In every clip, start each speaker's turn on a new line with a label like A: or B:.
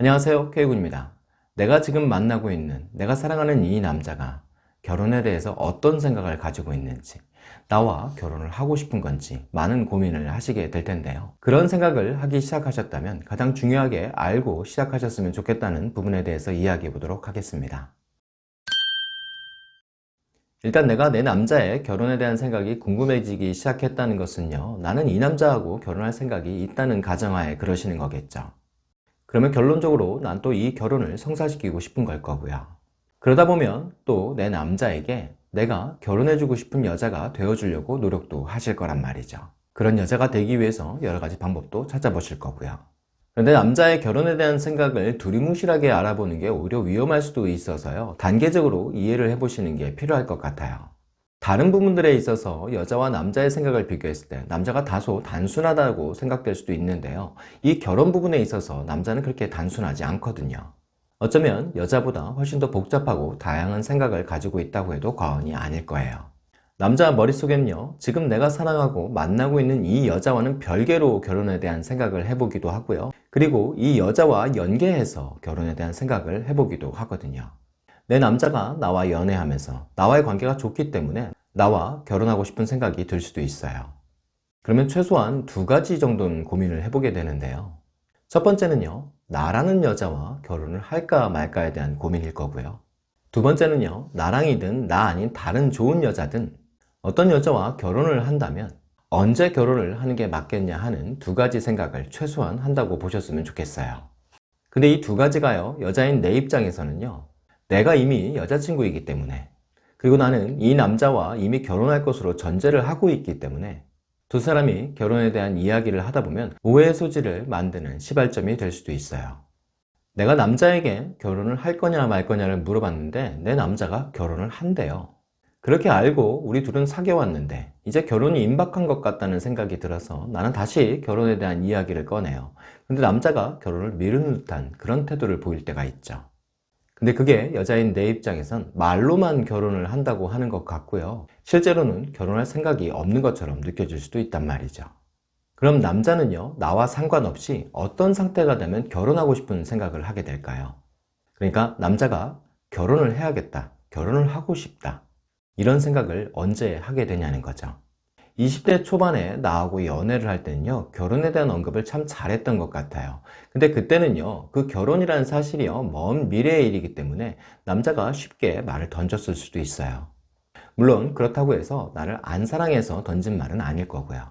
A: 안녕하세요, K군입니다. 내가 지금 만나고 있는, 내가 사랑하는 이 남자가 결혼에 대해서 어떤 생각을 가지고 있는지, 나와 결혼을 하고 싶은 건지 많은 고민을 하시게 될 텐데요. 그런 생각을 하기 시작하셨다면 가장 중요하게 알고 시작하셨으면 좋겠다는 부분에 대해서 이야기해 보도록 하겠습니다. 일단 내가 내 남자의 결혼에 대한 생각이 궁금해지기 시작했다는 것은요, 나는 이 남자하고 결혼할 생각이 있다는 가정하에 그러시는 거겠죠. 그러면 결론적으로 난 또 이 결혼을 성사시키고 싶은 걸 거고요. 그러다 보면 또 내 남자에게 내가 결혼해주고 싶은 여자가 되어주려고 노력도 하실 거란 말이죠. 그런 여자가 되기 위해서 여러 가지 방법도 찾아보실 거고요. 그런데 남자의 결혼에 대한 생각을 두리뭉실하게 알아보는 게 오히려 위험할 수도 있어서요. 단계적으로 이해를 해보시는 게 필요할 것 같아요. 다른 부분들에 있어서 여자와 남자의 생각을 비교했을 때 남자가 다소 단순하다고 생각될 수도 있는데요. 이 결혼 부분에 있어서 남자는 그렇게 단순하지 않거든요. 어쩌면 여자보다 훨씬 더 복잡하고 다양한 생각을 가지고 있다고 해도 과언이 아닐 거예요. 남자 머릿속에는요, 지금 내가 사랑하고 만나고 있는 이 여자와는 별개로 결혼에 대한 생각을 해보기도 하고요. 그리고 이 여자와 연계해서 결혼에 대한 생각을 해보기도 하거든요. 내 남자가 나와 연애하면서 나와의 관계가 좋기 때문에 나와 결혼하고 싶은 생각이 들 수도 있어요. 그러면 최소한 두 가지 정도는 고민을 해보게 되는데요. 첫 번째는요, 나라는 여자와 결혼을 할까 말까에 대한 고민일 거고요. 두 번째는요, 나랑이든 나 아닌 다른 좋은 여자든 어떤 여자와 결혼을 한다면 언제 결혼을 하는 게 맞겠냐 하는 두 가지 생각을 최소한 한다고 보셨으면 좋겠어요. 근데 이 두 가지가요, 여자인 내 입장에서는요, 내가 이미 여자친구이기 때문에, 그리고 나는 이 남자와 이미 결혼할 것으로 전제를 하고 있기 때문에 두 사람이 결혼에 대한 이야기를 하다 보면 오해의 소지를 만드는 시발점이 될 수도 있어요. 내가 남자에게 결혼을 할 거냐 말 거냐를 물어봤는데 내 남자가 결혼을 한대요. 그렇게 알고 우리 둘은 사귀어 왔는데 이제 결혼이 임박한 것 같다는 생각이 들어서 나는 다시 결혼에 대한 이야기를 꺼내요. 근데 남자가 결혼을 미루는 듯한 그런 태도를 보일 때가 있죠. 근데 그게 여자인 내 입장에선 말로만 결혼을 한다고 하는 것 같고요. 실제로는 결혼할 생각이 없는 것처럼 느껴질 수도 있단 말이죠. 그럼 남자는요, 나와 상관없이 어떤 상태가 되면 결혼하고 싶은 생각을 하게 될까요? 그러니까 남자가 결혼을 해야겠다, 결혼을 하고 싶다, 이런 생각을 언제 하게 되냐는 거죠. 20대 초반에 나하고 연애를 할 때는요, 결혼에 대한 언급을 참 잘했던 것 같아요. 근데 그때는요, 그 결혼이라는 사실이요, 먼 미래의 일이기 때문에 남자가 쉽게 말을 던졌을 수도 있어요. 물론 그렇다고 해서 나를 안 사랑해서 던진 말은 아닐 거고요.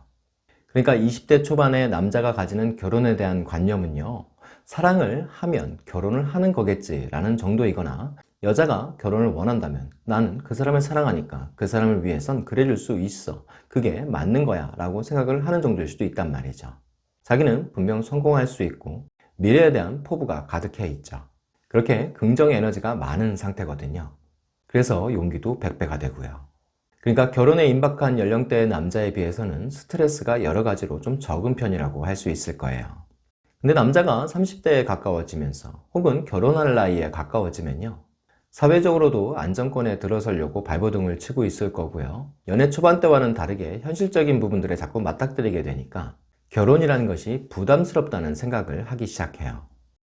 A: 그러니까 20대 초반에 남자가 가지는 결혼에 대한 관념은요, 사랑을 하면 결혼을 하는 거겠지라는 정도이거나, 여자가 결혼을 원한다면 나는 그 사람을 사랑하니까 그 사람을 위해선 그래줄 수 있어, 그게 맞는 거야 라고 생각을 하는 정도일 수도 있단 말이죠. 자기는 분명 성공할 수 있고 미래에 대한 포부가 가득해 있죠. 그렇게 긍정 에너지가 많은 상태거든요. 그래서 용기도 100배가 되고요. 그러니까 결혼에 임박한 연령대의 남자에 비해서는 스트레스가 여러 가지로 좀 적은 편이라고 할 수 있을 거예요. 근데 남자가 30대에 가까워지면서 혹은 결혼할 나이에 가까워지면요, 사회적으로도 안정권에 들어서려고 발버둥을 치고 있을 거고요. 연애 초반 때와는 다르게 현실적인 부분들에 자꾸 맞닥뜨리게 되니까 결혼이라는 것이 부담스럽다는 생각을 하기 시작해요.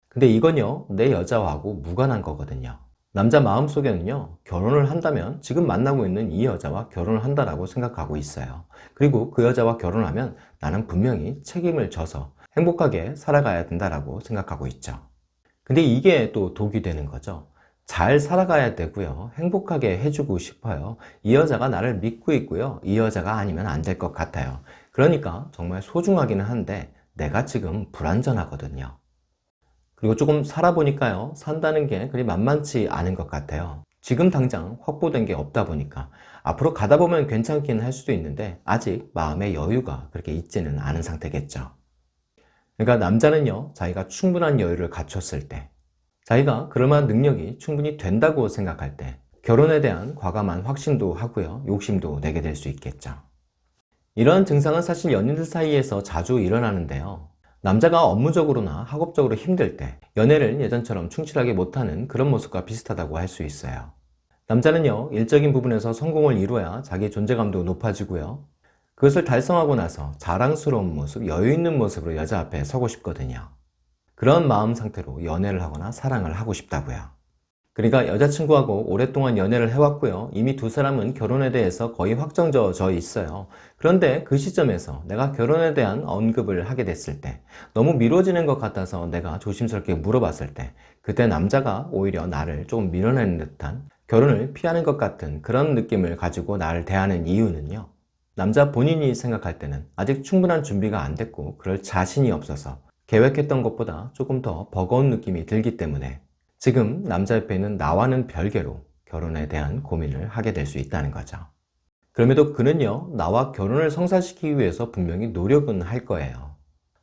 A: 근데 이건요, 내 여자하고 무관한 거거든요. 남자 마음속에는요, 결혼을 한다면 지금 만나고 있는 이 여자와 결혼을 한다라고 생각하고 있어요. 그리고 그 여자와 결혼하면 나는 분명히 책임을 져서 행복하게 살아가야 된다라고 생각하고 있죠. 근데 이게 또 독이 되는 거죠. 잘 살아가야 되고요, 행복하게 해주고 싶어요. 이 여자가 나를 믿고 있고요, 이 여자가 아니면 안 될 것 같아요. 그러니까 정말 소중하기는 한데 내가 지금 불완전하거든요. 그리고 조금 살아보니까요, 산다는 게 그리 만만치 않은 것 같아요. 지금 당장 확보된 게 없다 보니까 앞으로 가다 보면 괜찮긴 할 수도 있는데 아직 마음의 여유가 그렇게 있지는 않은 상태겠죠. 그러니까 남자는요, 자기가 충분한 여유를 갖췄을 때, 자기가 그럴 만한 능력이 충분히 된다고 생각할 때 결혼에 대한 과감한 확신도 하고요, 욕심도 내게 될 수 있겠죠. 이러한 증상은 사실 연인들 사이에서 자주 일어나는데요, 남자가 업무적으로나 학업적으로 힘들 때 연애를 예전처럼 충실하게 못하는 그런 모습과 비슷하다고 할 수 있어요. 남자는요, 일적인 부분에서 성공을 이루어야 자기 존재감도 높아지고요, 그것을 달성하고 나서 자랑스러운 모습, 여유 있는 모습으로 여자 앞에 서고 싶거든요. 그런 마음 상태로 연애를 하거나 사랑을 하고 싶다고요. 그러니까 여자친구하고 오랫동안 연애를 해왔고요. 이미 두 사람은 결혼에 대해서 거의 확정져 있어요. 그런데 그 시점에서 내가 결혼에 대한 언급을 하게 됐을 때, 너무 미뤄지는 것 같아서 내가 조심스럽게 물어봤을 때, 그때 남자가 오히려 나를 조금 밀어내는 듯한, 결혼을 피하는 것 같은 그런 느낌을 가지고 나를 대하는 이유는요, 남자 본인이 생각할 때는 아직 충분한 준비가 안 됐고 그럴 자신이 없어서 계획했던 것보다 조금 더 버거운 느낌이 들기 때문에 지금 남자 옆에 있는 나와는 별개로 결혼에 대한 고민을 하게 될 수 있다는 거죠. 그럼에도 그는요, 나와 결혼을 성사시키기 위해서 분명히 노력은 할 거예요.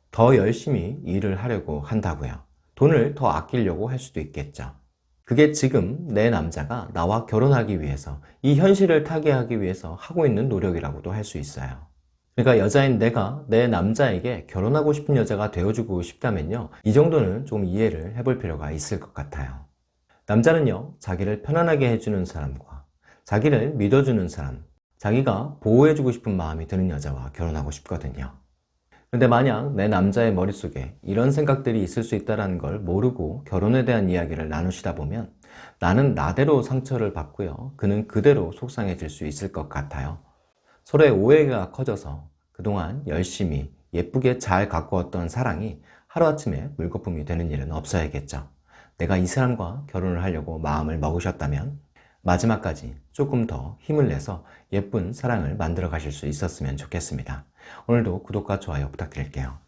A: 더 열심히 일을 하려고 한다고요. 돈을 더 아끼려고 할 수도 있겠죠. 그게 지금 내 남자가 나와 결혼하기 위해서, 이 현실을 타개하기 위해서 하고 있는 노력이라고도 할 수 있어요. 그러니까 여자인 내가 내 남자에게 결혼하고 싶은 여자가 되어주고 싶다면요, 이 정도는 좀 이해를 해볼 필요가 있을 것 같아요. 남자는요, 자기를 편안하게 해주는 사람과 자기를 믿어주는 사람, 자기가 보호해주고 싶은 마음이 드는 여자와 결혼하고 싶거든요. 근데 만약 내 남자의 머릿속에 이런 생각들이 있을 수 있다는 걸 모르고 결혼에 대한 이야기를 나누시다 보면 나는 나대로 상처를 받고요, 그는 그대로 속상해질 수 있을 것 같아요. 서로의 오해가 커져서 그동안 열심히 예쁘게 잘 가꿔왔던 사랑이 하루아침에 물거품이 되는 일은 없어야겠죠. 내가 이 사람과 결혼을 하려고 마음을 먹으셨다면 마지막까지 조금 더 힘을 내서 예쁜 사랑을 만들어 가실 수 있었으면 좋겠습니다. 오늘도 구독과 좋아요 부탁드릴게요.